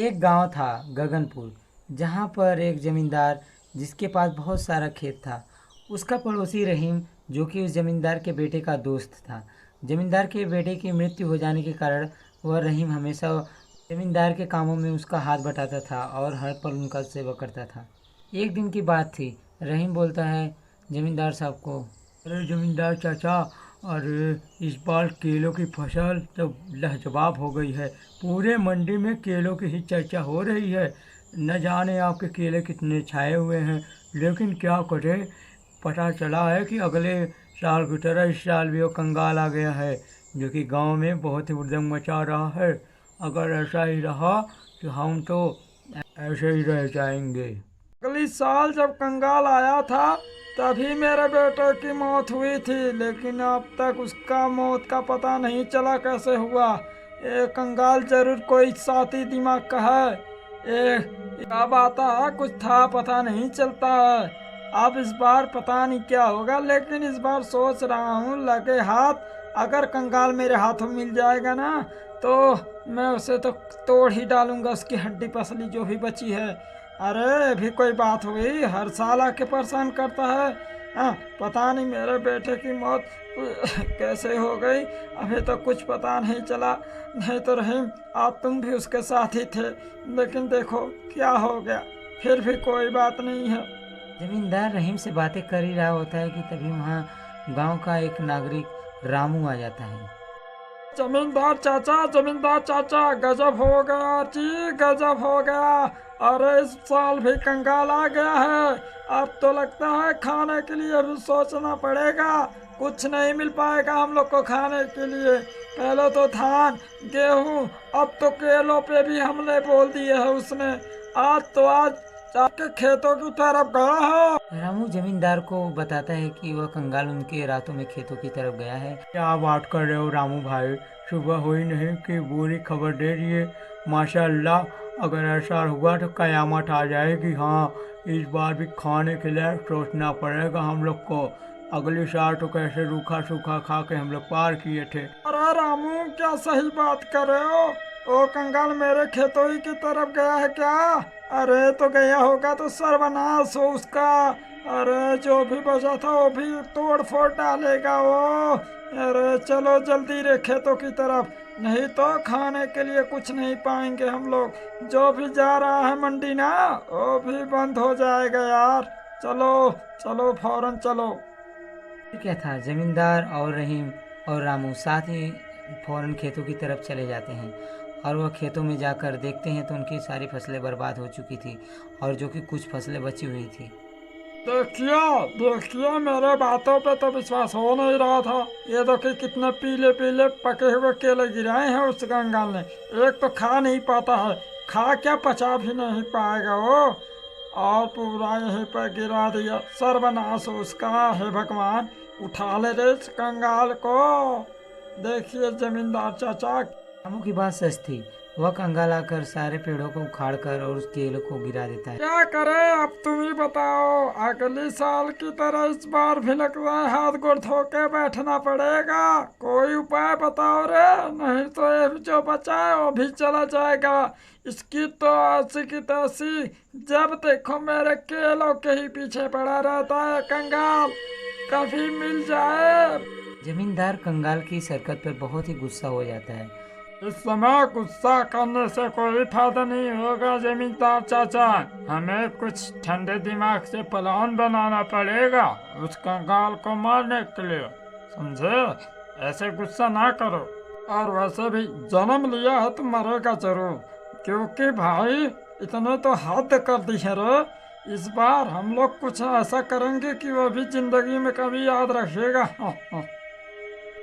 एक गांव था गगनपुर, जहां पर एक जमींदार जिसके पास बहुत सारा खेत था, उसका पड़ोसी रहीम, जो कि उस जमींदार के बेटे का दोस्त था। जमींदार के बेटे की मृत्यु हो जाने के कारण वह रहीम हमेशा जमींदार के कामों में उसका हाथ बटाता था और हर पल उनका सेवा करता था। एक दिन की बात थी, रहीम बोलता है जमींदार साहब को, अरे जमींदार चाचा, अरे इस बार केलों की फसल तो लाजवाब हो गई है। पूरे मंडी में केलों की ही चर्चा हो रही है। न जाने आपके केले कितने छाए हुए हैं, लेकिन क्या करें, पता चला है कि अगले साल की तरह इस साल भी वो कंगाल आ गया है, जो कि गांव में बहुत ही उद्यम मचा रहा है। अगर ऐसा ही रहा तो हम तो ऐसे ही रह जाएंगे। अगली साल जब कंगाल आया था तभी मेरे बेटे की मौत हुई थी, लेकिन अब तक उसका मौत का पता नहीं चला कैसे हुआ। ये कंगाल जरूर कोई साथी दिमाग का है। ये कब आता है कुछ था पता नहीं चलता है। अब इस बार पता नहीं क्या होगा, लेकिन इस बार सोच रहा हूँ लगे हाथ अगर कंगाल मेरे हाथों मिल जाएगा ना, तो मैं उसे तो तोड़ ही डालूंगा, उसकी हड्डी पसली जो भी बची है। अरे भी कोई बात हुई, हर साल आके परेशान करता है। हाँ, पता नहीं मेरे बेटे की मौत कैसे हो गई, अभी तो कुछ पता नहीं चला। नहीं तो रहीम, आज तुम भी उसके साथ ही थे, लेकिन देखो क्या हो गया। फिर भी कोई बात नहीं है। जमींदार रहीम से बातें कर ही रहा होता है कि तभी वहाँ गांव का एक नागरिक रामू आ जाता है। जमींदार चाचा, गजब हो गया जी, गजब हो गया। अरे इस साल भी कंगाल आ गया है। अब तो लगता है खाने के लिए भी सोचना पड़ेगा, कुछ नहीं मिल पाएगा हम लोग को खाने के लिए। पहले तो धान गेहूं, अब तो केलों पे भी हमने बोल दिए है उसने। आज जाके खेतों की तरफ गया है। रामू जमींदार को बताता है कि वह कंगाल उनके रातों में खेतों की तरफ गया है। क्या बात कर रहे हो रामू भाई, सुबह हुई नहीं कि बुरी खबर दे दिए। माशाल्लाह, अगर ऐसा हुआ तो कयामत आ जाएगी। हाँ, इस बार भी खाने के लिए सोचना पड़ेगा हम लोग को। अगले साल तो कैसे रूखा सूखा खा के हम लोग पार किए थे। अरे रामू, क्या सही बात कर रहे हो? ओ कंगाल मेरे खेतों ही की तरफ गया है क्या? अरे तो गया होगा तो सर्वनाश हो उसका। अरे जो भी बचा था वो भी तोड़ फोड़ डालेगा वो। अरे चलो जल्दी रे खेतों की तरफ, नहीं तो खाने के लिए कुछ नहीं पाएंगे हम लोग। जो भी जा रहा है मंडी ना, वो भी बंद हो जाएगा यार। चलो चलो फौरन चलो। फिर क्या था, जमींदार और रहीम और रामू साथ ही फौरन खेतों की तरफ चले जाते हैं। और वह खेतों में जाकर देखते हैं तो उनकी सारी फसलें बर्बाद हो चुकी थी और जो कि कुछ फसलें बची हुई थी। देखिए देखिए, मेरे बातों पे तो विश्वास हो नहीं रहा था। ये देखिए कितने पीले पीले पके हुए केले गिराए हैं उस कंगाल ने। एक तो खा नहीं पाता है, खा क्या पचा भी नहीं पाएगा वो, और पूरा यहीं पर गिरा दिया। सर्वनाश हो उसका। हे भगवान, उठा ले रे इस कंगाल को। देखिए जमींदार चाचा। रामू की बात सच थी। वह कंगाल आकर सारे पेड़ों को उखाड़कर और उस केले को गिरा देता है। क्या करे अब तुम ही बताओ। अगले साल की तरह इस बार भी लग रहा है हाथ गोड़ धो के बैठना पड़ेगा। कोई उपाय बताओ रे, नहीं तो ये जो बचा है वो भी चला जाएगा। इसकी तो ऐसी की तैसी, जब देखो मेरे केलों के ही पीछे पड़ा रहता है कंगाल। कभी मिल जाए। जमींदार कंगाल की इस हरकत पर बहुत ही गुस्सा हो जाता है। इस समय गुस्सा करने से कोई फायदा नहीं होगा जमींदार चाचा। हमें कुछ ठंडे दिमाग से प्लान बनाना पड़ेगा उस कंगाल को मारने के लिए, समझे? ऐसे गुस्सा ना करो। और वैसे भी जन्म लिया है तो मरेगा जरूर, क्योंकि भाई इतने तो हद कर दी है रे। इस बार हम लोग कुछ ऐसा करेंगे कि वो भी जिंदगी में कभी याद रखेगा।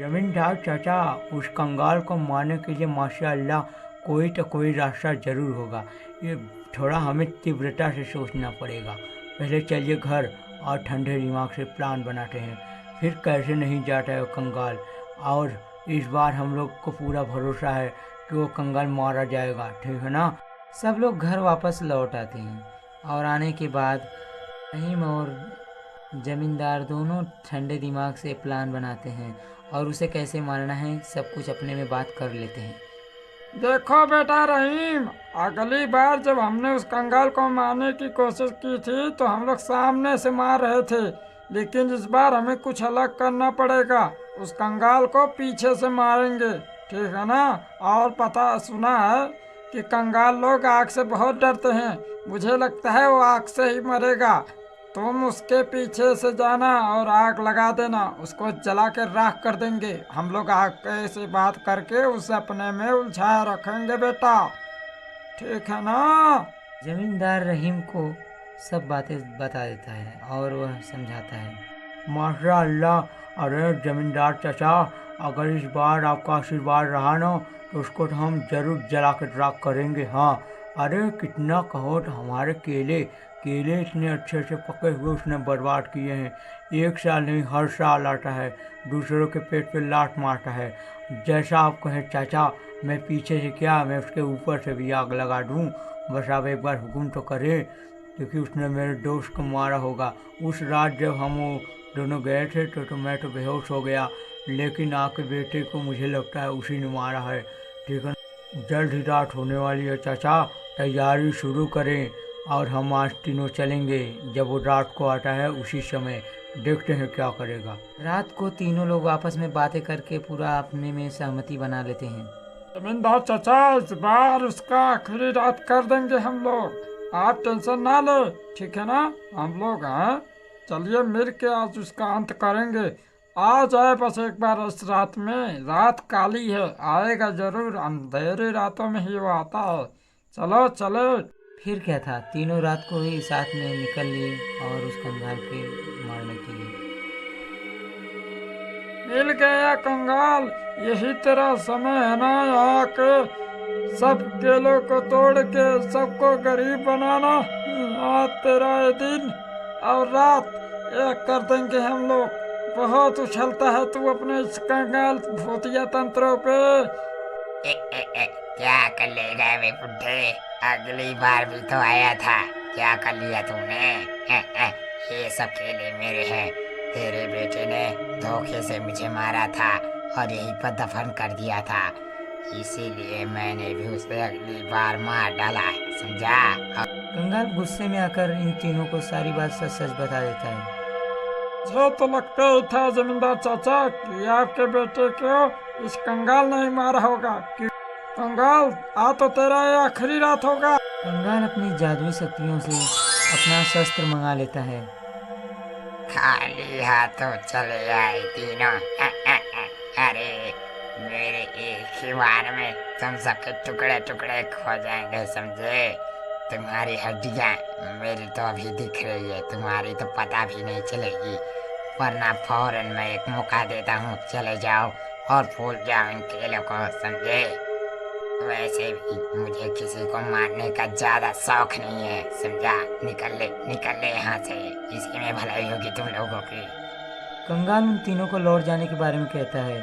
जमींदार चाचा, उस कंगाल को मारने के लिए माशाल्लाह कोई तो कोई रास्ता जरूर होगा। ये थोड़ा हमें तीव्रता से सोचना पड़ेगा। पहले चलिए घर और ठंडे दिमाग से प्लान बनाते हैं, फिर कैसे नहीं जाता है वो कंगाल। और इस बार हम लोग को पूरा भरोसा है कि वो कंगाल मारा जाएगा, ठीक है ना। सब लोग घर वापस लौट आते हैं और आने के बाद रहीम और जमींदार दोनों ठंडे दिमाग से प्लान बनाते हैं और उसे कैसे मारना है सब कुछ अपने में बात कर लेते हैं। देखो बेटा रहीम, अगली बार जब हमने उस कंगाल को मारने की कोशिश की थी तो हम लोग सामने से मार रहे थे, लेकिन इस बार हमें कुछ अलग करना पड़ेगा। उस कंगाल को पीछे से मारेंगे, ठीक है ना? और पता सुना है कि कंगाल लोग आग से बहुत डरते हैं। मुझे लगता है वो आग से ही मरेगा। तुम उसके पीछे से जाना और आग लगा देना, उसको जला के राख कर देंगे। हम लोग आग से बात करके उसे अपने में उलझाए रखेंगे बेटा, ठीक है ना? जमींदार रहीम को सब बातें बता देता है और वह समझाता है। माशाअल्लाह, अरे जमींदार चाचा, अगर इस बार आपका आशीर्वाद रहा ना तो उसको तो हम जरूर जला कर राख करेंगे। हाँ, अरे कितना कहो तो हमारे केले केले इतने अच्छे से पके हुए उसने बर्बाद किए हैं। एक साल नहीं, हर साल आता है, दूसरों के पेट पे लात मारता है। जैसा आप कहें चाचा, मैं पीछे से क्या, मैं उसके ऊपर से भी आग लगा दूं। बस आप एक बार हुक्म तो करें, क्योंकि उसने मेरे दोस्त को मारा होगा। उस रात जब हम वो दोनों गए थे तो मैं तो बेहोश हो गया, लेकिन आपके बेटे को मुझे लगता है उसी ने मारा है, ठीक है? जल्द ही रात होने वाली है चाचा, तैयारी शुरू करें और हम आज तीनों चलेंगे। जब वो रात को आता है उसी समय देखते हैं क्या करेगा। रात को तीनों लोग आपस में बातें करके पूरा अपने में सहमति बना लेते हैं। जमींदार चाचा, इस बार उसका आखिरी रात कर देंगे हम लोग, आप टेंशन ना ले, ठीक है ना? हम लोग हैं, चलिए मिल के आज उसका अंत करेंगे। आ जाए बस एक बार इस रात में, रात काली है, आएगा जरूर, अंधेरी रातों में ही वो आता है। चलो चलो। फिर क्या था, तीनों रात को ही साथ में निकल लिए और उस कंगाल के मारने के लिए। मिल गया कंगाल, यही तेरा समय है ना यहाँ के सब केलों को तोड़ के सबको गरीब बनाना। आज तेरा ये दिन और रात एक कर देंगे हम लोग। बहुत उछलता है तू अपने इस कंगाल भूतिया तंत्रों पे। क्या कर लेगा वे बुड्ढे, अगली बार भी तो आया था, क्या कर लिया तूने? ये सब केले मेरे हैं, तेरे बेटे ने धोखे से मुझे मारा था और यहीं पर दफन कर दिया था, इसीलिए मैंने भी उसे अगली बार मार डाला, समझा? कंगाल गुस्से में आकर इन तीनों को सारी बात सच सच बता देता है। मुझे तो लगता ही था जमींदार चाचा कि आपके बेटे को इस कंगाल नहीं मारा होगा। कि कंगाल, आ तो तेरा ये आखिरी रात होगा। कंगाल अपनी जादुई शक्तियों से अपना शस्त्र मंगा लेता है। खाली हाथों चले आए तीनों। अरे मेरे एक ही बार में तुम सबके टुकड़े टुकड़े खो जाएंगे, समझे? तुम्हारी हड्डियां मेरी तो अभी दिख रही है, तुम्हारी तो पता भी नहीं चलेगी, वरना फौरन मैं एक मौका देता हूँ, चले जाओ और भूल जाओ इन केलों को, समझे? वैसे भी मुझे किसी को मारने का ज्यादा शौक नहीं है, समझा? निकल ले यहाँ से, इसी में भलाई होगी तुम लोगों की। कंगाल उन तीनों को लौट जाने के बारे में कहता है।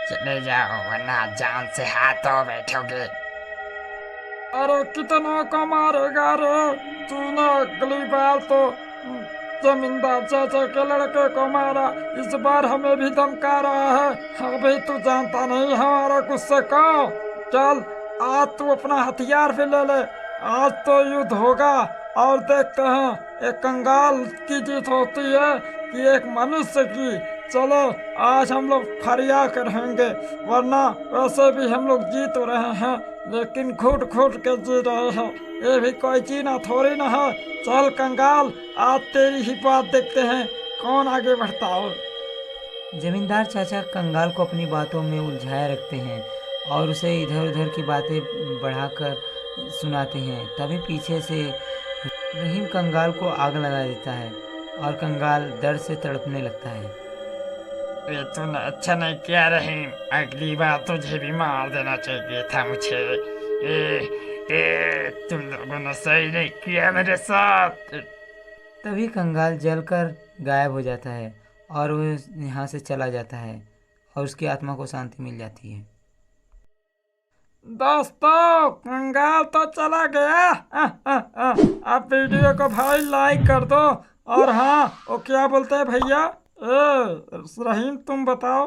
चले जाओ वरना जान से हाथ धो बैठोगे। अरे कितना को मारेगा रे तूने? अगली बार तो जमींदार चाचा के लड़के को मारा, इस बार हमें भी धमका रहा है। अभी तू जानता नहीं हमारा गुस्से को। चल आज तू अपना हथियार भी ले ले, आज तो युद्ध होगा और देखते हैं एक कंगाल की जीत होती है कि एक मनुष्य की। चलो आज हम लोग फरिया करेंगे, वरना वैसे भी हम लोग जी तो रहे हैं लेकिन घुट घुट के जी रहे हैं, ये भी कोई जीना थोड़ी ना है। चल कंगाल, आज तेरी ही बात देखते हैं कौन आगे बढ़ता हो। जमींदार चाचा कंगाल को अपनी बातों में उलझाए रखते हैं और उसे इधर उधर की बातें बढ़ाकर सुनाते हैं। तभी पीछे से रहीम कंगाल को आग लगा देता है और कंगाल दर्द से तड़पने लगता है। ये तूने अच्छा नहीं किया रहीम, अगली बार तुझे भी मार देना चाहिए था मुझे। तुम लोगों ने सही नहीं किया मेरे साथ। तभी कंगाल जलकर गायब हो जाता है और वह यहाँ से चला जाता है और उसकी आत्मा को शांति मिल जाती है। दोस्तों कंगाल तो चला गया। अब वीडियो को भाई लाइक कर दो। और हाँ, वो क्या बोलते हैं भैया? रहीम तुम बताओ।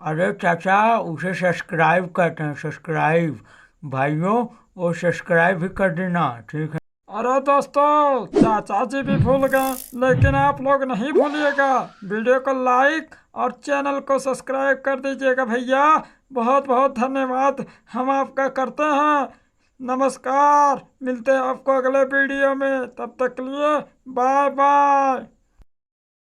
अरे चाचा, उसे सब्सक्राइब करते हैं, सब्सक्राइब। भाइयों और सब्सक्राइब भी कर देना, ठीक है। अरे दोस्तों, चाचा जी भी भूल गए, लेकिन आप लोग नहीं भूलिएगा। वीडियो को लाइक और चैनल को सब्सक्राइब कर दीजिएगा भैया। बहुत बहुत धन्यवाद हम आपका करते हैं। नमस्कार, मिलते हैं आपको अगले वीडियो में। तब तक के लिए बाय बाय।